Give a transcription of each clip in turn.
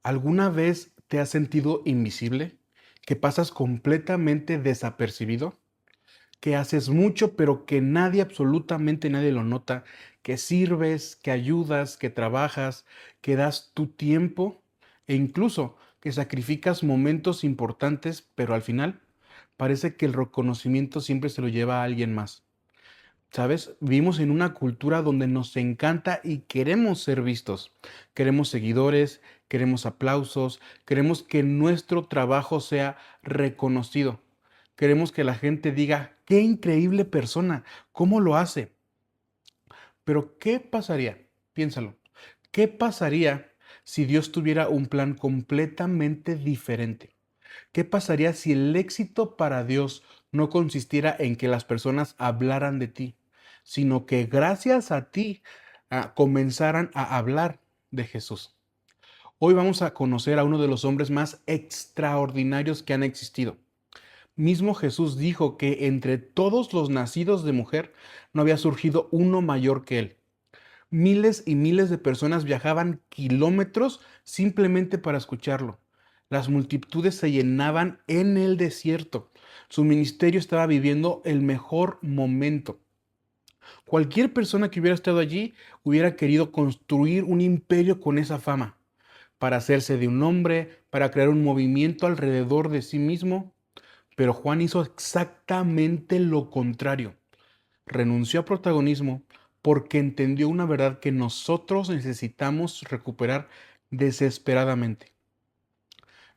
¿Alguna vez te has sentido invisible? ¿Que pasas completamente desapercibido? ¿Que haces mucho, pero que nadie, absolutamente nadie lo nota? ¿Que sirves, que ayudas, que trabajas, que das tu tiempo e incluso que sacrificas momentos importantes, pero al final parece que el reconocimiento siempre se lo lleva a alguien más? ¿Sabes? Vivimos en una cultura donde nos encanta y queremos ser vistos. Queremos seguidores, queremos aplausos, queremos que nuestro trabajo sea reconocido. Queremos que la gente diga, qué increíble persona, ¿cómo lo hace? Pero ¿qué pasaría? Piénsalo. ¿Qué pasaría si Dios tuviera un plan completamente diferente? ¿Qué pasaría si el éxito para Dios no consistiera en que las personas hablaran de ti, sino que gracias a ti comenzaran a hablar de Jesús? Hoy vamos a conocer a uno de los hombres más extraordinarios que han existido. Mismo Jesús dijo que entre todos los nacidos de mujer no había surgido uno mayor que él. Miles y miles de personas viajaban kilómetros simplemente para escucharlo. Las multitudes se llenaban en el desierto. Su ministerio estaba viviendo el mejor momento. Cualquier persona que hubiera estado allí hubiera querido construir un imperio con esa fama, para hacerse de un nombre, para crear un movimiento alrededor de sí mismo. Pero Juan hizo exactamente lo contrario. Renunció a protagonismo porque entendió una verdad que nosotros necesitamos recuperar desesperadamente.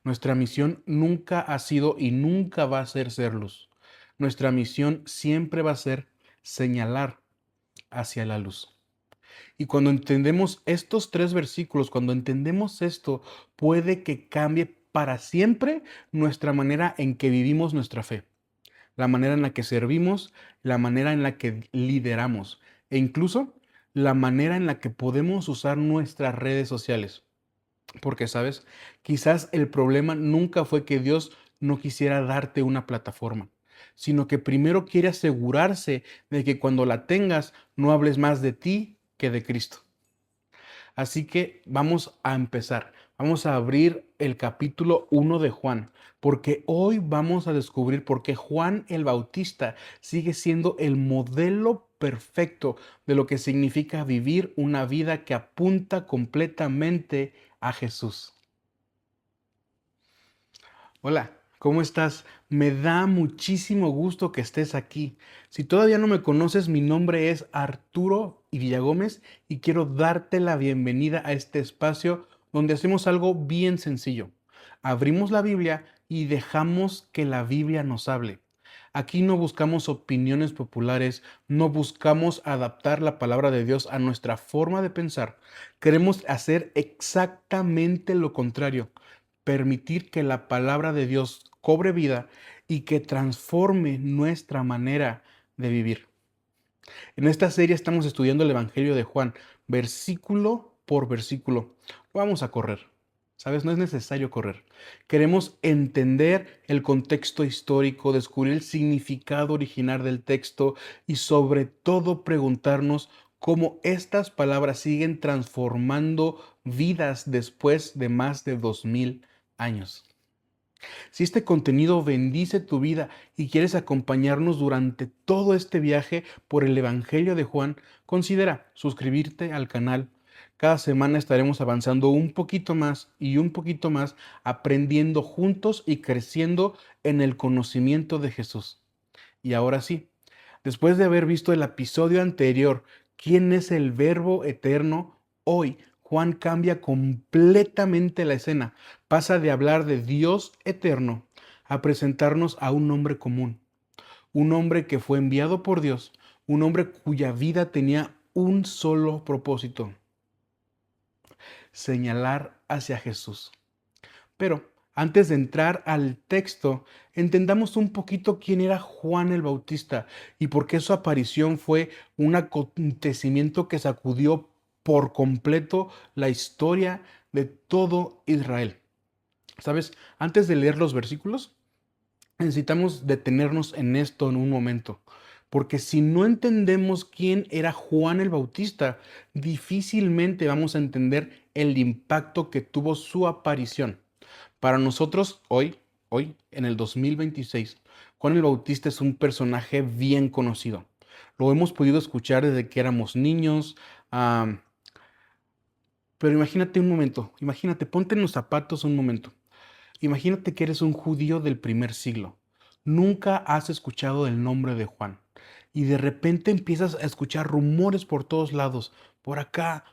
Nuestra misión nunca ha sido y nunca va a ser luz. Nuestra misión siempre va a ser señalar hacia la luz. Y cuando entendemos estos tres versículos, cuando entendemos esto, puede que cambie para siempre nuestra manera en que vivimos nuestra fe, la manera en la que servimos, la manera en la que lideramos e incluso la manera en la que podemos usar nuestras redes sociales. Porque, ¿sabes? Quizás el problema nunca fue que Dios no quisiera darte una plataforma, sino que primero quiere asegurarse de que cuando la tengas no hables más de ti que de Cristo. Así que vamos a empezar. Vamos a abrir el capítulo 1 de Juan, porque hoy vamos a descubrir por qué Juan el Bautista sigue siendo el modelo perfecto de lo que significa vivir una vida que apunta completamente a Jesús. Hola, ¿cómo estás? Me da muchísimo gusto que estés aquí. Si todavía no me conoces, mi nombre es Arturo Villagómez y quiero darte la bienvenida a este espacio donde hacemos algo bien sencillo. Abrimos la Biblia y dejamos que la Biblia nos hable. Aquí no buscamos opiniones populares, no buscamos adaptar la palabra de Dios a nuestra forma de pensar. Queremos hacer exactamente lo contrario, permitir que la palabra de Dios cobre vida y que transforme nuestra manera de vivir. En esta serie estamos estudiando el Evangelio de Juan, versículo por versículo. Vamos a correr. ¿Sabes? No es necesario correr. Queremos entender el contexto histórico, descubrir el significado original del texto y sobre todo preguntarnos cómo estas palabras siguen transformando vidas después de más de 2000 años. Si este contenido bendice tu vida y quieres acompañarnos durante todo este viaje por el Evangelio de Juan, considera suscribirte al canal. Cada semana estaremos avanzando un poquito más y un poquito más, aprendiendo juntos y creciendo en el conocimiento de Jesús. Y ahora sí, después de haber visto el episodio anterior, ¿quién es el Verbo eterno? Hoy Juan cambia completamente la escena. Pasa de hablar de Dios eterno a presentarnos a un hombre común, un hombre que fue enviado por Dios, un hombre cuya vida tenía un solo propósito: señalar hacia Jesús. Pero antes de entrar al texto, entendamos un poquito quién era Juan el Bautista y por qué su aparición fue un acontecimiento que sacudió por completo la historia de todo Israel. ¿Sabes? Antes de leer los versículos, necesitamos detenernos en esto en un momento, porque si no entendemos quién era Juan el Bautista, difícilmente vamos a entender el impacto que tuvo su aparición. Para nosotros, hoy, en el 2026, Juan el Bautista es un personaje bien conocido. Lo hemos podido escuchar desde que éramos niños, am, pero imagínate un momento, imagínate, ponte en los zapatos un momento. Imagínate que eres un judío del primer siglo. Nunca has escuchado el nombre de Juan. Y de repente empiezas a escuchar rumores por todos lados. Por acá.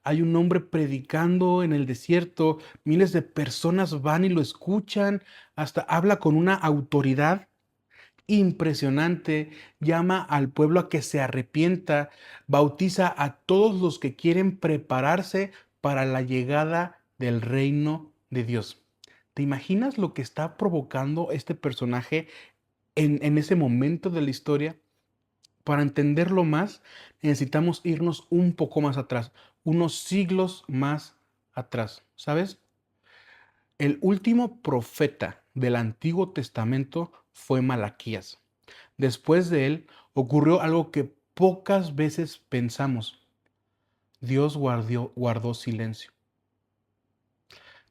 Hay un hombre predicando en el desierto. Miles de personas van y lo escuchan. Hasta habla con una autoridad impresionante. Llama al pueblo a que se arrepienta. Bautiza a todos los que quieren prepararse para la llegada del reino de Dios. ¿Te imaginas lo que está provocando este personaje en ese momento de la historia? Para entenderlo más, necesitamos irnos un poco más atrás, unos siglos más atrás, ¿sabes? El último profeta del Antiguo Testamento fue Malaquías. Después de él ocurrió algo que pocas veces pensamos. Dios guardó silencio.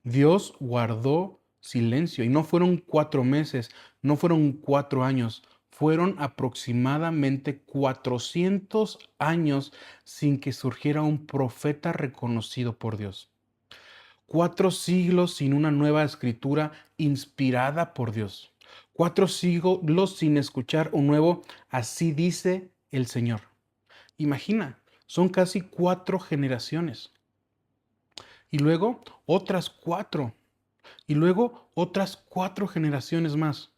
Dios guardó silencio y no fueron 4 meses, no fueron 4 años, fueron aproximadamente 400 años sin que surgiera un profeta reconocido por Dios. 4 siglos sin una nueva escritura inspirada por Dios. 4 siglos sin escuchar un nuevo "así dice el Señor". Imagina, son casi 4 generaciones. Y luego otras 4. Y luego otras 4 generaciones más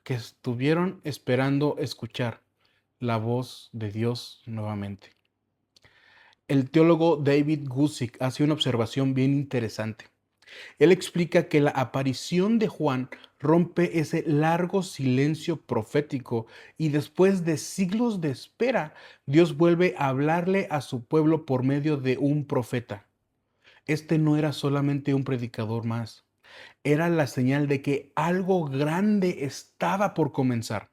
que estuvieron esperando escuchar la voz de Dios nuevamente. El teólogo David Guzik hace una observación bien interesante. Él explica que la aparición de Juan rompe ese largo silencio profético y después de siglos de espera, Dios vuelve a hablarle a su pueblo por medio de un profeta. Este no era solamente un predicador más, era la señal de que algo grande estaba por comenzar.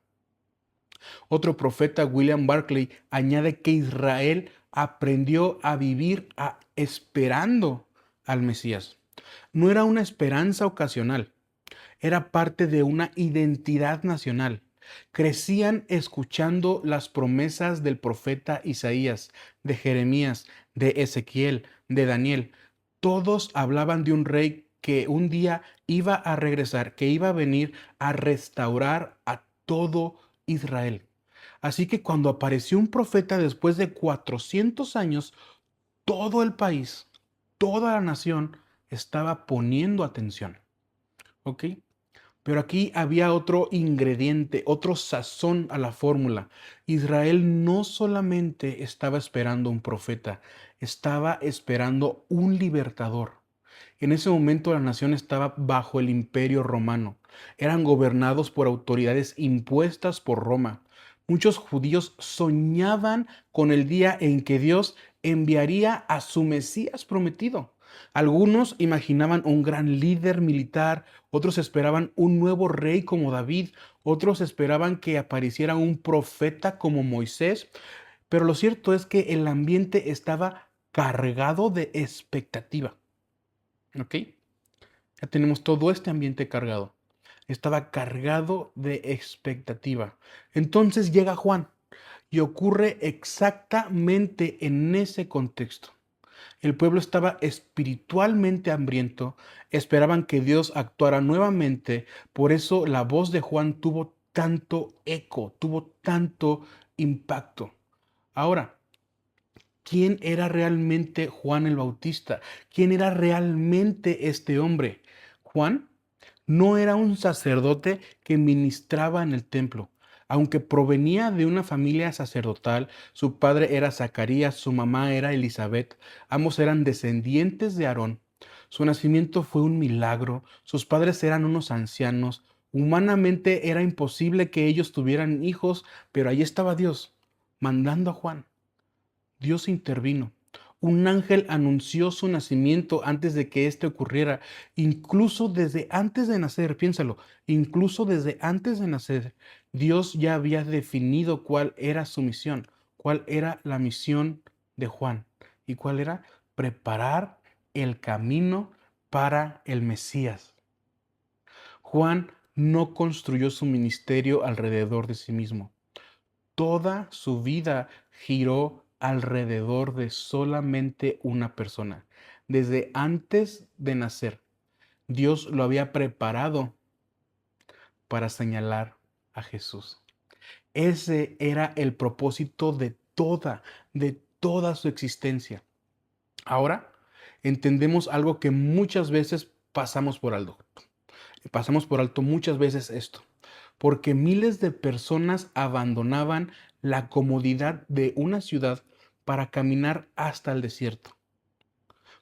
Otro profeta, William Barclay, añade que Israel aprendió a vivir esperando al Mesías. No era una esperanza ocasional, era parte de una identidad nacional. Crecían escuchando las promesas del profeta Isaías, de Jeremías, de Ezequiel, de Daniel. Todos hablaban de un rey que un día iba a regresar, que iba a venir a restaurar a todo Israel. Así que cuando apareció un profeta después de 400 años, todo el país, toda la nación estaba poniendo atención. ¿Ok? Pero aquí había otro ingrediente, otro sazón a la fórmula. Israel no solamente estaba esperando un profeta, estaba esperando un libertador. En ese momento la nación estaba bajo el imperio romano. Eran gobernados por autoridades impuestas por Roma. Muchos judíos soñaban con el día en que Dios enviaría a su Mesías prometido. Algunos imaginaban un gran líder militar, otros esperaban un nuevo rey como David, otros esperaban que apareciera un profeta como Moisés, pero lo cierto es que el ambiente estaba cargado de expectativa. ¿Ok? Ya tenemos todo este ambiente cargado. Estaba cargado de expectativa. Entonces llega Juan y ocurre exactamente en ese contexto. El pueblo estaba espiritualmente hambriento, esperaban que Dios actuara nuevamente, por eso la voz de Juan tuvo tanto eco, tuvo tanto impacto. Ahora, ¿quién era realmente Juan el Bautista? ¿Quién era realmente este hombre? Juan no era un sacerdote que ministraba en el templo. Aunque provenía de una familia sacerdotal, su padre era Zacarías, su mamá era Elizabeth, ambos eran descendientes de Aarón. Su nacimiento fue un milagro, sus padres eran unos ancianos, humanamente era imposible que ellos tuvieran hijos, pero ahí estaba Dios, mandando a Juan. Dios intervino. Un ángel anunció su nacimiento antes de que éste ocurriera, incluso desde antes de nacer, piénsalo, incluso desde antes de nacer, Dios ya había definido cuál era su misión, cuál era la misión de Juan y cuál era preparar el camino para el Mesías. Juan no construyó su ministerio alrededor de sí mismo. Toda su vida giró alrededor de solamente una persona. Desde antes de nacer, Dios lo había preparado para señalar a Jesús. Ese era el propósito de toda su existencia. Ahora entendemos algo que muchas veces pasamos por alto. Pasamos por alto muchas veces esto, porque miles de personas abandonaban la comodidad de una ciudad para caminar hasta el desierto.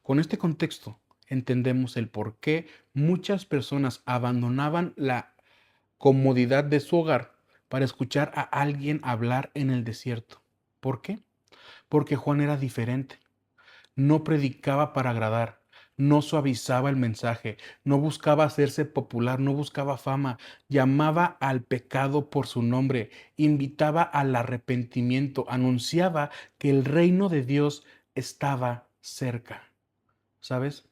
Con este contexto entendemos el por qué muchas personas abandonaban la comodidad de su hogar para escuchar a alguien hablar en el desierto. ¿Por qué? Porque Juan era diferente. No predicaba para agradar, no suavizaba el mensaje, no buscaba hacerse popular, no buscaba fama, llamaba al pecado por su nombre, invitaba al arrepentimiento, anunciaba que el reino de Dios estaba cerca. ¿Sabes?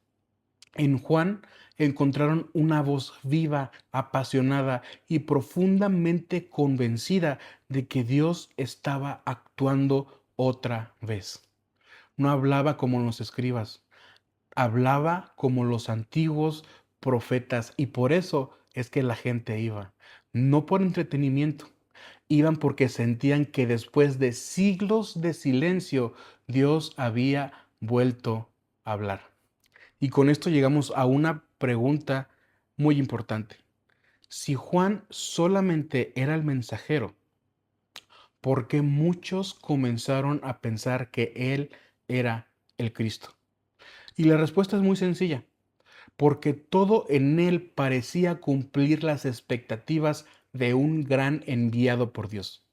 En Juan encontraron una voz viva, apasionada y profundamente convencida de que Dios estaba actuando otra vez. No hablaba como los escribas, hablaba como los antiguos profetas, y por eso es que la gente iba, no por entretenimiento, iban porque sentían que después de siglos de silencio, Dios había vuelto a hablar. Y con esto llegamos a una pregunta muy importante. Si Juan solamente era el mensajero, ¿por qué muchos comenzaron a pensar que él era el Cristo? Y la respuesta es muy sencilla, porque todo en él parecía cumplir las expectativas de un gran enviado por Dios.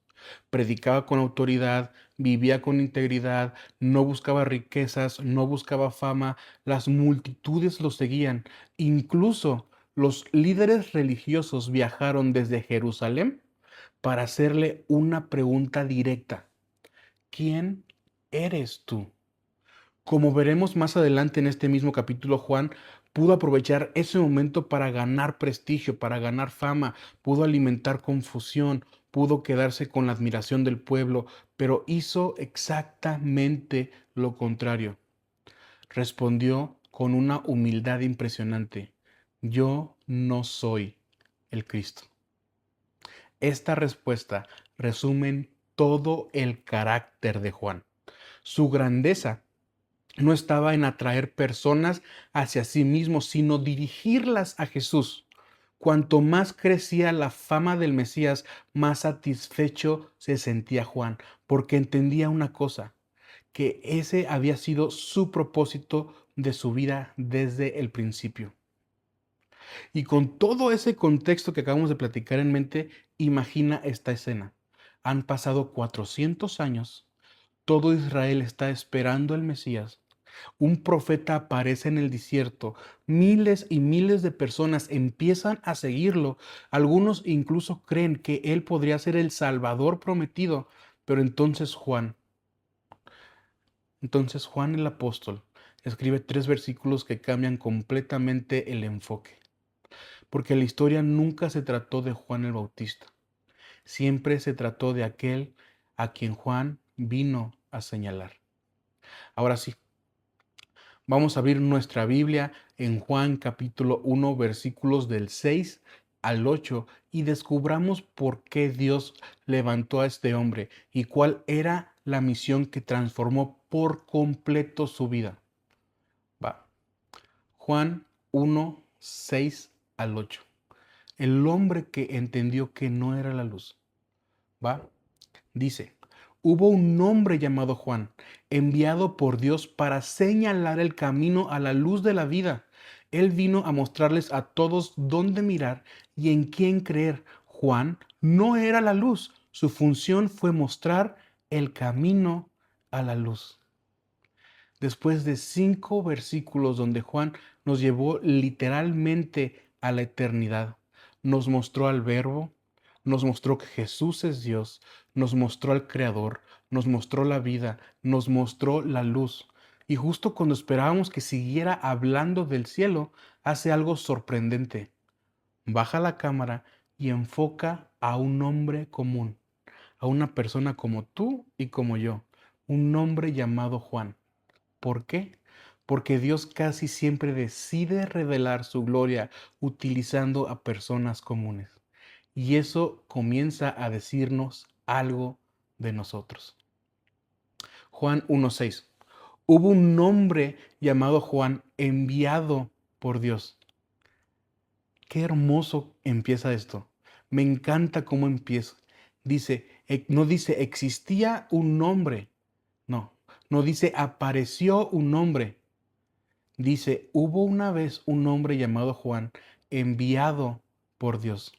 Predicaba con autoridad, vivía con integridad, no buscaba riquezas, no buscaba fama, las multitudes lo seguían. Incluso los líderes religiosos viajaron desde Jerusalén para hacerle una pregunta directa. ¿Quién eres tú? Como veremos más adelante en este mismo capítulo, Juan pudo aprovechar ese momento para ganar prestigio, para ganar fama, pudo alimentar confusión, pudo quedarse con la admiración del pueblo, pero hizo exactamente lo contrario. Respondió con una humildad impresionante: yo no soy el Cristo. Esta respuesta resume todo el carácter de Juan. Su grandeza no estaba en atraer personas hacia sí mismo, sino dirigirlas a Jesús. Cuanto más crecía la fama del Mesías, más satisfecho se sentía Juan, porque entendía una cosa, que ese había sido su propósito de su vida desde el principio. Y con todo ese contexto que acabamos de platicar en mente, imagina esta escena. Han pasado 400 años, todo Israel está esperando al Mesías. Un profeta aparece en el desierto, miles y miles de personas empiezan a seguirlo, algunos incluso creen que él podría ser el Salvador prometido, pero entonces Juan el apóstol escribe 3 versículos que cambian completamente el enfoque, porque la historia nunca se trató de Juan el Bautista, siempre se trató de aquel a quien Juan vino a señalar. Ahora sí, vamos a abrir nuestra Biblia en Juan capítulo 1, versículos del 6 al 8 y descubramos por qué Dios levantó a este hombre y cuál era la misión que transformó por completo su vida. Va. Juan 1, 6 al 8. El hombre que entendió que no era la luz. Va. Dice: hubo un hombre llamado Juan, enviado por Dios para señalar el camino a la luz de la vida. Él vino a mostrarles a todos dónde mirar y en quién creer. Juan no era la luz, su función fue mostrar el camino a la luz. Después de 5 versículos donde Juan nos llevó literalmente a la eternidad, nos mostró al Verbo, nos mostró que Jesús es Dios, nos mostró al Creador, nos mostró la vida, nos mostró la luz. Y justo cuando esperábamos que siguiera hablando del cielo, hace algo sorprendente. Baja la cámara y enfoca a un hombre común, a una persona como tú y como yo, un hombre llamado Juan. ¿Por qué? Porque Dios casi siempre decide revelar su gloria utilizando a personas comunes. Y eso comienza a decirnos algo de nosotros. Juan 1:6. Hubo un hombre llamado Juan enviado por Dios. Qué hermoso empieza esto. Me encanta cómo empieza. No dice existía un hombre. No, no dice apareció un hombre. Dice, hubo una vez un hombre llamado Juan enviado por Dios.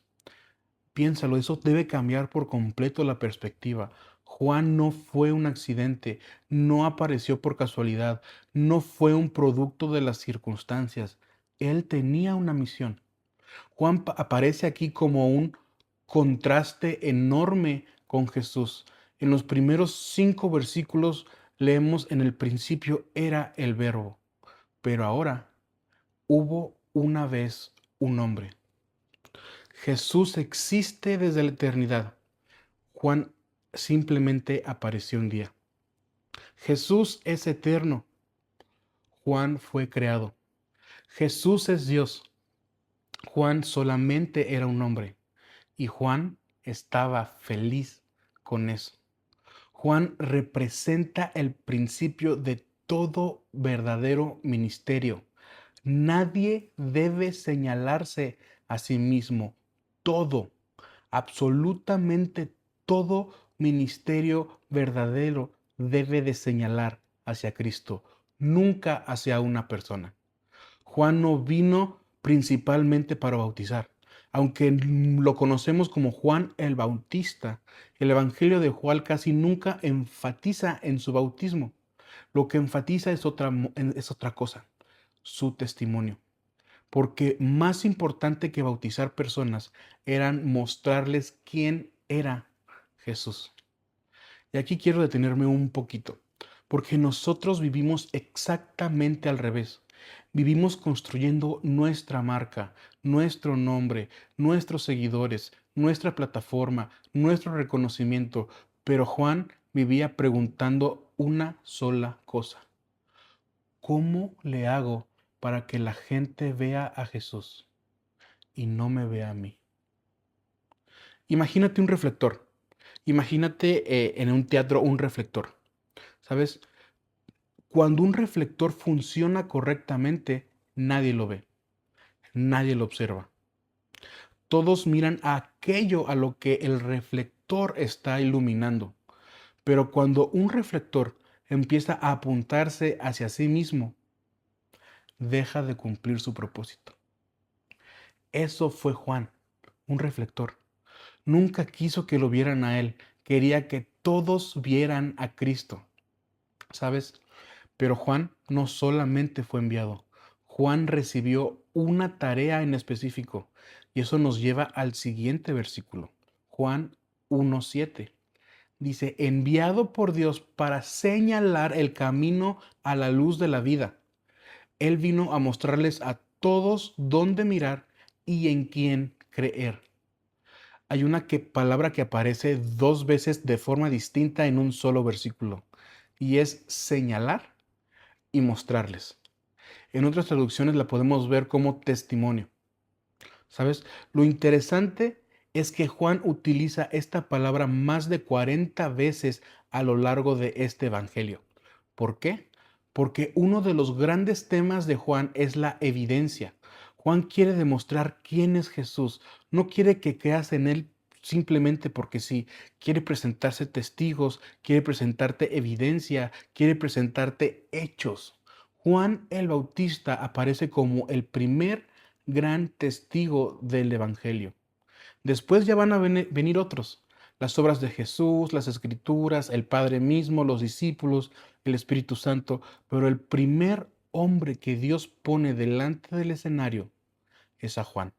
Piénsalo, eso debe cambiar por completo la perspectiva. Juan no fue un accidente, no apareció por casualidad, no fue un producto de las circunstancias. Él tenía una misión. Juan aparece aquí como un contraste enorme con Jesús. En los primeros 5 versículos leemos en el principio era el verbo, pero ahora hubo una vez un hombre. Jesús existe desde la eternidad. Juan simplemente apareció un día. Jesús es eterno. Juan fue creado. Jesús es Dios. Juan solamente era un hombre. Y Juan estaba feliz con eso. Juan representa el principio de todo verdadero ministerio. Nadie debe señalarse a sí mismo. Todo, absolutamente todo ministerio verdadero debe de señalar hacia Cristo, nunca hacia una persona. Juan no vino principalmente para bautizar. Aunque lo conocemos como Juan el Bautista, el Evangelio de Juan casi nunca enfatiza en su bautismo. Lo que enfatiza es otra cosa, su testimonio. Porque más importante que bautizar personas eran mostrarles quién era Jesús. Y aquí quiero detenerme un poquito, porque nosotros vivimos exactamente al revés. Vivimos construyendo nuestra marca, nuestro nombre, nuestros seguidores, nuestra plataforma, nuestro reconocimiento. Pero Juan vivía preguntando una sola cosa. ¿Cómo le hago para que la gente vea a Jesús y no me vea a mí? Imagínate un reflector. Imagínate en un teatro un reflector. ¿Sabes? Cuando un reflector funciona correctamente, nadie lo ve, nadie lo observa. Todos miran a aquello a lo que el reflector está iluminando. Pero cuando un reflector empieza a apuntarse hacia sí mismo, deja de cumplir su propósito. Eso fue Juan, un reflector. Nunca quiso que lo vieran a él, quería que todos vieran a Cristo. ¿Sabes? Pero Juan no solamente fue enviado, Juan recibió una tarea en específico. Y eso nos lleva al siguiente versículo, Juan 1:7. Dice, enviado por Dios para señalar el camino a la luz de la vida. Él vino a mostrarles a todos dónde mirar y en quién creer. Hay una palabra que aparece 2 veces de forma distinta en un solo versículo, y es señalar y mostrarles. En otras traducciones la podemos ver como testimonio. ¿Sabes? Lo interesante es que Juan utiliza esta palabra más de 40 veces a lo largo de este evangelio. ¿Por qué? Porque uno de los grandes temas de Juan es la evidencia. Juan quiere demostrar quién es Jesús. No quiere que creas en él simplemente porque sí. Quiere presentarte testigos, quiere presentarte evidencia, quiere presentarte hechos. Juan el Bautista aparece como el primer gran testigo del Evangelio. Después ya van a venir otros. Las obras de Jesús, las Escrituras, el Padre mismo, los discípulos, el Espíritu Santo. Pero el primer hombre que Dios pone delante del escenario es a Juan.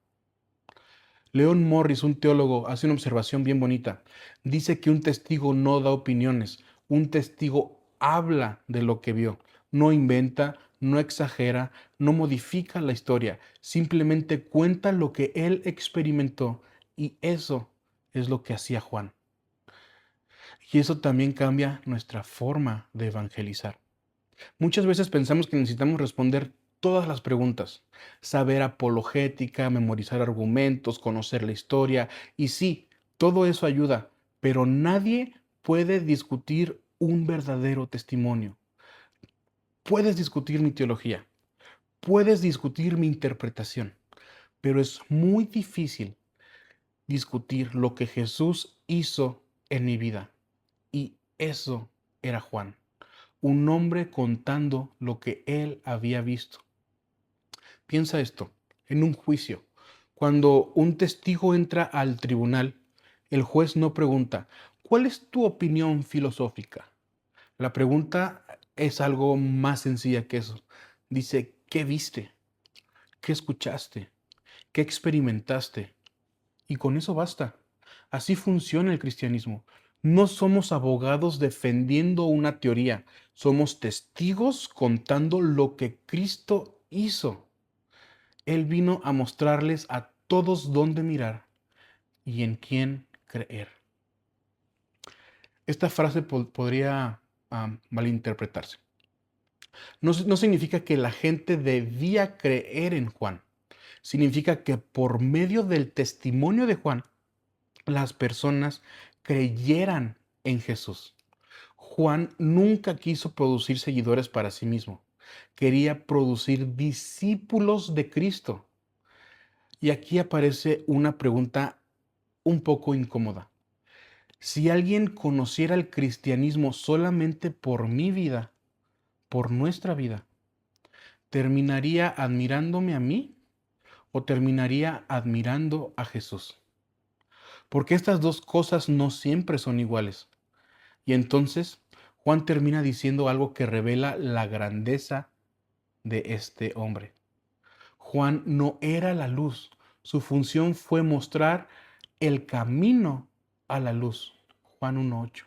Leon Morris, un teólogo, hace una observación bien bonita. Dice que un testigo no da opiniones, un testigo habla de lo que vio. No inventa, no exagera, no modifica la historia, simplemente cuenta lo que él experimentó y eso es lo que hacía Juan. Y eso también cambia nuestra forma de evangelizar. Muchas veces pensamos que necesitamos responder todas las preguntas, saber apologética, memorizar argumentos, conocer la historia, y sí, todo eso ayuda, pero nadie puede discutir un verdadero testimonio. Puedes discutir mi teología, puedes discutir mi interpretación, pero es muy difícil discutir lo que Jesús hizo en mi vida. Y eso era Juan, un hombre contando lo que él había visto. Piensa esto, en un juicio, cuando un testigo entra al tribunal, el juez no pregunta, ¿cuál es tu opinión filosófica? La pregunta es algo más sencilla que eso. Dice, ¿qué viste? ¿Qué escuchaste? ¿Qué experimentaste? Y con eso basta. Así funciona el cristianismo. No somos abogados defendiendo una teoría, somos testigos contando lo que Cristo hizo. Él vino a mostrarles a todos dónde mirar y en quién creer. Esta frase podría malinterpretarse. No significa que la gente debía creer en Juan. Significa que por medio del testimonio de Juan, las personas creyeran en Jesús. Juan nunca quiso producir seguidores para sí mismo. Quería producir discípulos de Cristo. Y aquí aparece una pregunta un poco incómoda. Si alguien conociera el cristianismo solamente por mi vida, por nuestra vida, ¿terminaría admirándome a mí o terminaría admirando a Jesús? Porque estas dos cosas no siempre son iguales. Y entonces Juan termina diciendo algo que revela la grandeza de este hombre. Juan no era la luz. Su función fue mostrar el camino a la luz. Juan 1:8.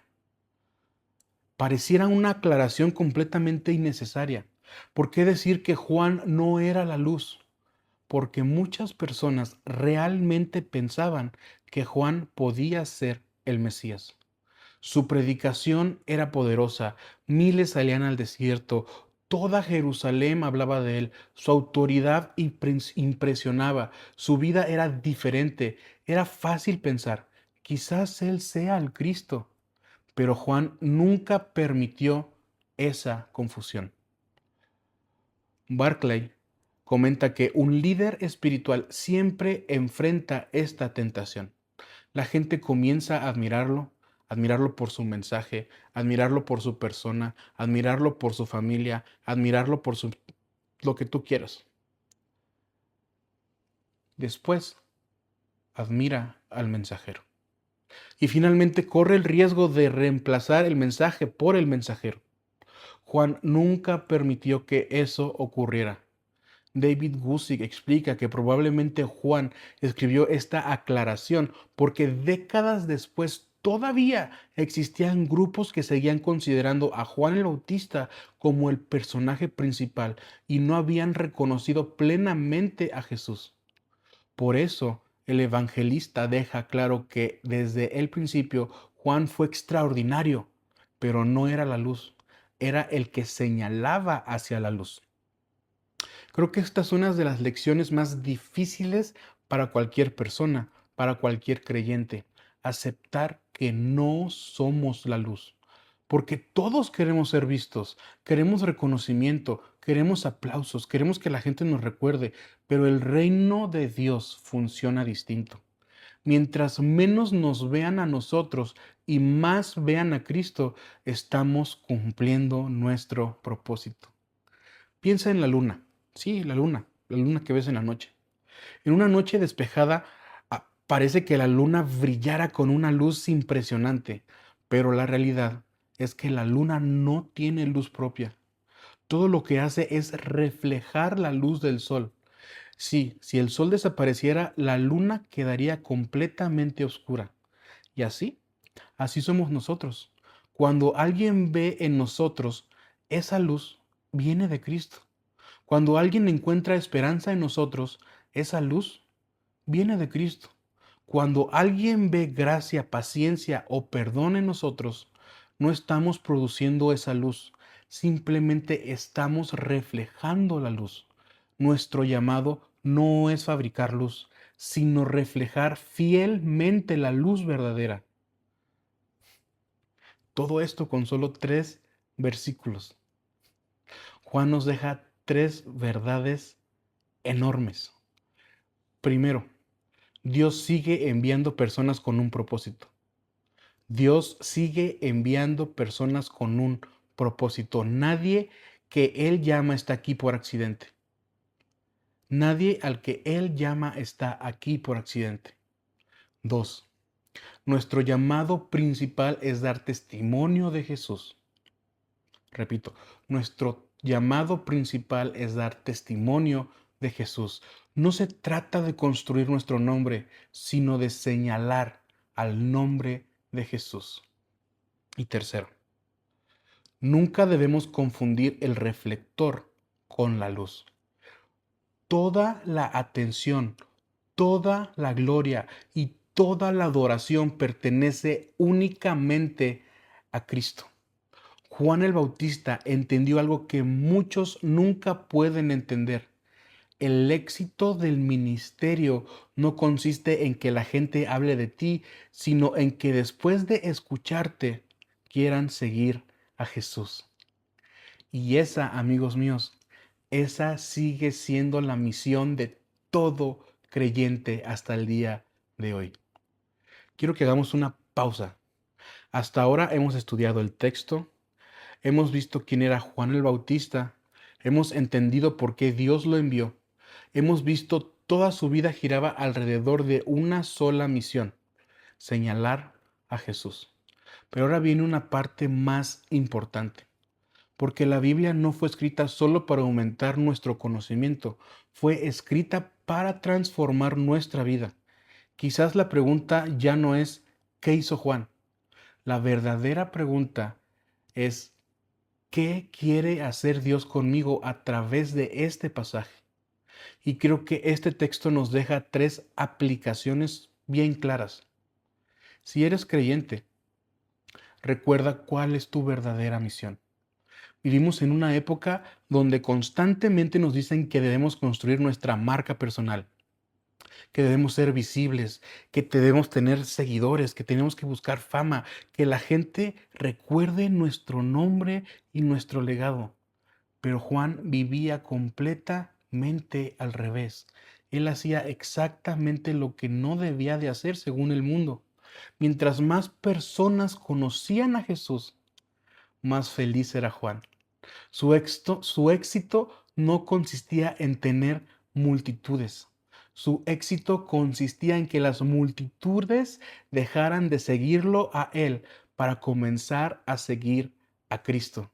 Pareciera una aclaración completamente innecesaria. ¿Por qué decir que Juan no era la luz? Porque muchas personas realmente pensaban que Juan podía ser el Mesías. Su predicación era poderosa, miles salían al desierto, toda Jerusalén hablaba de él, su autoridad impresionaba, su vida era diferente, era fácil pensar, quizás él sea el Cristo, pero Juan nunca permitió esa confusión. Barclay comenta que un líder espiritual siempre enfrenta esta tentación. La gente comienza a admirarlo por su mensaje, admirarlo por su persona, admirarlo por su familia, admirarlo por lo que tú quieras. Después, admira al mensajero. Y finalmente corre el riesgo de reemplazar el mensaje por el mensajero. Juan nunca permitió que eso ocurriera. David Guzik explica que probablemente Juan escribió esta aclaración porque décadas después todavía existían grupos que seguían considerando a Juan el Bautista como el personaje principal y no habían reconocido plenamente a Jesús. Por eso el evangelista deja claro que desde el principio Juan fue extraordinario, pero no era la luz, era el que señalaba hacia la luz. Creo que esta es una de las lecciones más difíciles para cualquier persona, para cualquier creyente. Aceptar que no somos la luz. Porque todos queremos ser vistos, queremos reconocimiento, queremos aplausos, queremos que la gente nos recuerde, pero el reino de Dios funciona distinto. Mientras menos nos vean a nosotros y más vean a Cristo, estamos cumpliendo nuestro propósito. Piensa en la luna. Sí, la luna que ves en la noche. En una noche despejada, parece que la luna brillara con una luz impresionante, pero la realidad es que la luna no tiene luz propia. Todo lo que hace es reflejar la luz del sol. Sí, si el sol desapareciera, la luna quedaría completamente oscura. Y así somos nosotros. Cuando alguien ve en nosotros esa luz, viene de Cristo. Cuando alguien encuentra esperanza en nosotros, esa luz viene de Cristo. Cuando alguien ve gracia, paciencia o perdón en nosotros, no estamos produciendo esa luz, simplemente estamos reflejando la luz. Nuestro llamado no es fabricar luz, sino reflejar fielmente la luz verdadera. Todo esto con solo 3 versículos. Juan nos deja 3 verdades enormes. Primero, Dios sigue enviando personas con un propósito. Dios sigue enviando personas con un propósito. Nadie que Él llama está aquí por accidente. Nadie al que Él llama está aquí por accidente. 2. Nuestro llamado principal es dar testimonio de Jesús. Repito, nuestro llamado principal es dar testimonio de Jesús. No se trata de construir nuestro nombre, sino de señalar al nombre de Jesús. Y tercero, nunca debemos confundir el reflector con la luz. Toda la atención, toda la gloria y toda la adoración pertenece únicamente a Cristo. Juan el Bautista entendió algo que muchos nunca pueden entender. El éxito del ministerio no consiste en que la gente hable de ti, sino en que después de escucharte quieran seguir a Jesús. Y esa, amigos míos, esa sigue siendo la misión de todo creyente hasta el día de hoy. Quiero que hagamos una pausa. Hasta ahora hemos estudiado el texto, hemos visto quién era Juan el Bautista, hemos entendido por qué Dios lo envió, hemos visto toda su vida giraba alrededor de una sola misión: señalar a Jesús. Pero ahora viene una parte más importante, porque la Biblia no fue escrita solo para aumentar nuestro conocimiento, fue escrita para transformar nuestra vida. Quizás la pregunta ya no es ¿qué hizo Juan? La verdadera pregunta es ¿qué quiere hacer Dios conmigo a través de este pasaje? Y creo que este texto nos deja 3 aplicaciones bien claras. Si eres creyente, recuerda cuál es tu verdadera misión. Vivimos en una época donde constantemente nos dicen que debemos construir nuestra marca personal, que debemos ser visibles, que debemos tener seguidores, que tenemos que buscar fama, que la gente recuerde nuestro nombre y nuestro legado. Pero Juan vivía completamente al revés. Él hacía exactamente lo que no debía de hacer según el mundo. Mientras más personas conocían a Jesús, más feliz era Juan. Su éxito no consistía en tener multitudes. Su éxito consistía en que las multitudes dejaran de seguirlo a él para comenzar a seguir a Cristo.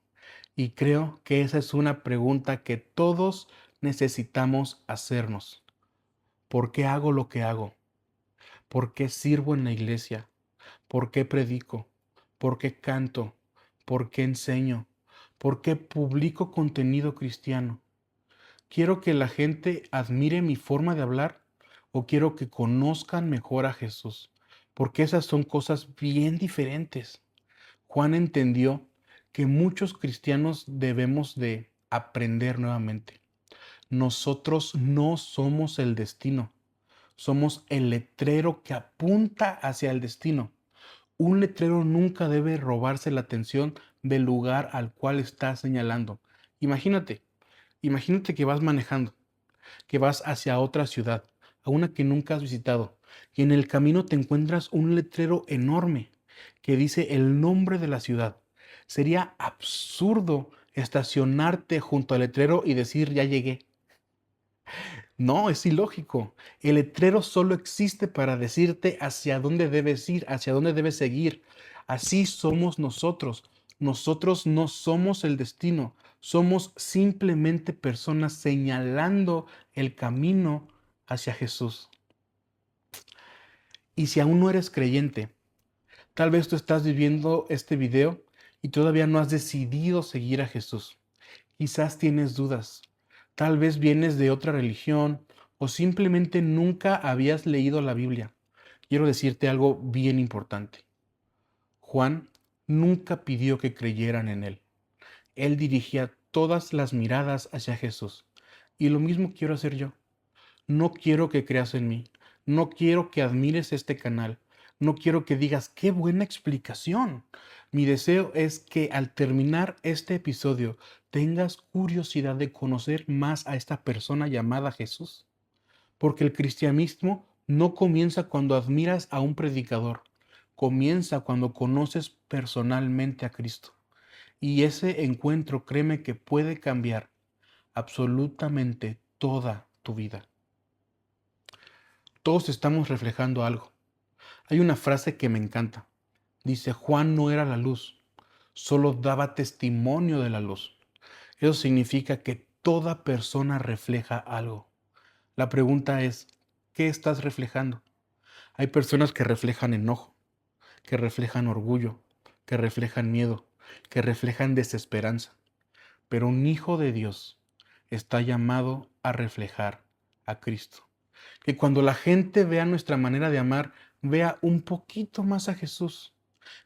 Y creo que esa es una pregunta que todos necesitamos hacernos. ¿Por qué hago lo que hago? ¿Por qué sirvo en la iglesia? ¿Por qué predico? ¿Por qué canto? ¿Por qué enseño? ¿Por qué publico contenido cristiano? ¿Quiero que la gente admire mi forma de hablar o quiero que conozcan mejor a Jesús? Porque esas son cosas bien diferentes. Juan entendió que muchos cristianos debemos de aprender nuevamente. Nosotros no somos el destino, somos el letrero que apunta hacia el destino. Un letrero nunca debe robarse la atención del lugar al cual está señalando. Imagínate, imagínate que vas manejando, que vas hacia otra ciudad, a una que nunca has visitado, y en el camino te encuentras un letrero enorme que dice el nombre de la ciudad. Sería absurdo estacionarte junto al letrero y decir ya llegué. No, es ilógico. El letrero solo existe para decirte hacia dónde debes ir, hacia dónde debes seguir. Así somos nosotros. Nosotros no somos el destino, somos simplemente personas señalando el camino hacia Jesús. Y si aún no eres creyente, tal vez tú estás viviendo este video y todavía no has decidido seguir a Jesús. Quizás tienes dudas. Tal vez vienes de otra religión o simplemente nunca habías leído la Biblia. Quiero decirte algo bien importante. Juan nunca pidió que creyeran en él. Él dirigía todas las miradas hacia Jesús. Y lo mismo quiero hacer yo. No quiero que creas en mí. No quiero que admires este canal. No quiero que digas, qué buena explicación. Mi deseo es que al terminar este episodio tengas curiosidad de conocer más a esta persona llamada Jesús. Porque el cristianismo no comienza cuando admiras a un predicador. Comienza cuando conoces personalmente a Cristo. Y ese encuentro, créeme que puede cambiar absolutamente toda tu vida. Todos estamos reflejando algo. Hay una frase que me encanta. Dice, Juan no era la luz, solo daba testimonio de la luz. Eso significa que toda persona refleja algo. La pregunta es, ¿qué estás reflejando? Hay personas que reflejan enojo, que reflejan orgullo, que reflejan miedo, que reflejan desesperanza. Pero un hijo de Dios está llamado a reflejar a Cristo. Que cuando la gente vea nuestra manera de amar, vea un poquito más a Jesús.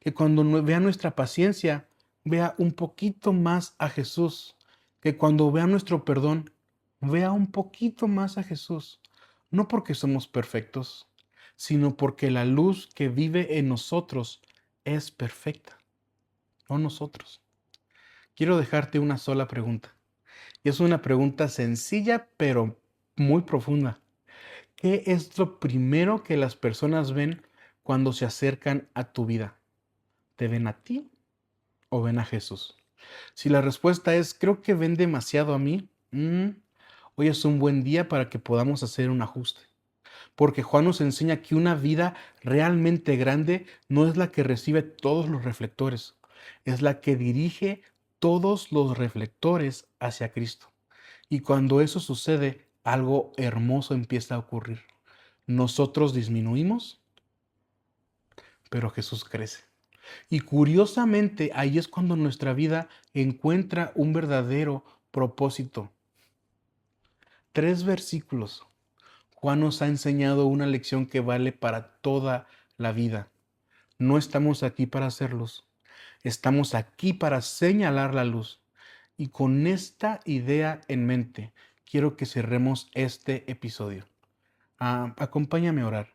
Que cuando vea nuestra paciencia, vea un poquito más a Jesús. Que cuando vea nuestro perdón, vea un poquito más a Jesús. No porque somos perfectos, sino porque la luz que vive en nosotros es perfecta, no nosotros. Quiero dejarte una sola pregunta. Y es una pregunta sencilla, pero muy profunda. ¿Qué es lo primero que las personas ven cuando se acercan a tu vida? ¿Te ven a ti o ven a Jesús? Si la respuesta es, creo que ven demasiado a mí, hoy es un buen día para que podamos hacer un ajuste. Porque Juan nos enseña que una vida realmente grande no es la que recibe todos los reflectores, es la que dirige todos los reflectores hacia Cristo. Y cuando eso sucede, algo hermoso empieza a ocurrir. Nosotros disminuimos, pero Jesús crece. Y curiosamente, ahí es cuando nuestra vida encuentra un verdadero propósito. 3 versículos. Juan nos ha enseñado una lección que vale para toda la vida. No estamos aquí para hacer luz. Estamos aquí para señalar la luz. Y con esta idea en mente, quiero que cerremos este episodio. Acompáñame a orar,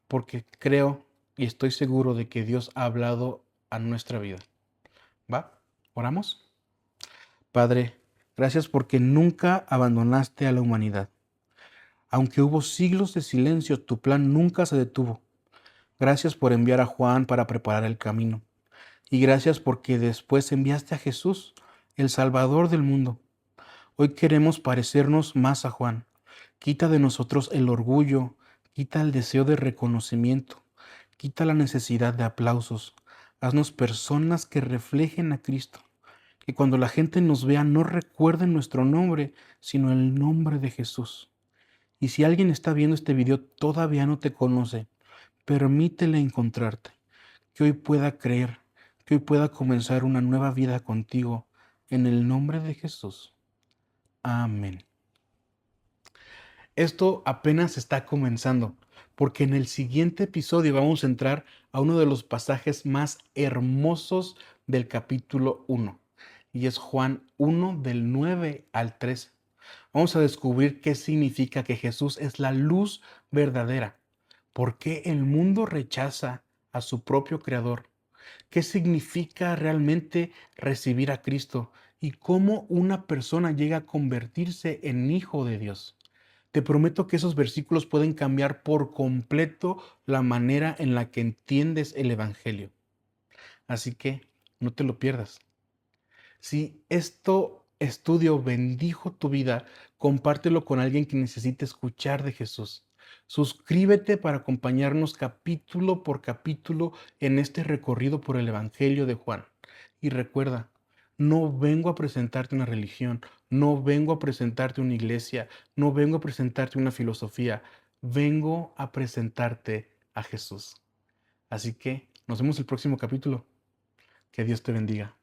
porque creo y estoy seguro de que Dios ha hablado a nuestra vida. ¿Va? ¿Oramos? Padre, gracias porque nunca abandonaste a la humanidad. Aunque hubo siglos de silencio, tu plan nunca se detuvo. Gracias por enviar a Juan para preparar el camino. Y gracias porque después enviaste a Jesús, el Salvador del mundo. Hoy queremos parecernos más a Juan. Quita de nosotros el orgullo, quita el deseo de reconocimiento, quita la necesidad de aplausos. Haznos personas que reflejen a Cristo. Que cuando la gente nos vea no recuerden nuestro nombre, sino el nombre de Jesús. Y si alguien está viendo este video todavía no te conoce, permítele encontrarte, que hoy pueda creer, que hoy pueda comenzar una nueva vida contigo, en el nombre de Jesús. Amén. Esto apenas está comenzando, porque en el siguiente episodio vamos a entrar a uno de los pasajes más hermosos del capítulo 1, y es Juan 1 del 9 al 13. Vamos a descubrir qué significa que Jesús es la luz verdadera. ¿Por qué el mundo rechaza a su propio Creador? ¿Qué significa realmente recibir a Cristo? ¿Y cómo una persona llega a convertirse en hijo de Dios? Te prometo que esos versículos pueden cambiar por completo la manera en la que entiendes el Evangelio. Así que no te lo pierdas. Si esto estudio bendijo tu vida, compártelo con alguien que necesite escuchar de Jesús. Suscríbete para acompañarnos capítulo por capítulo en este recorrido por el Evangelio de Juan. Y recuerda, no vengo a presentarte una religión, no vengo a presentarte una iglesia, no vengo a presentarte una filosofía, vengo a presentarte a Jesús. Así que nos vemos el próximo capítulo. Que Dios te bendiga.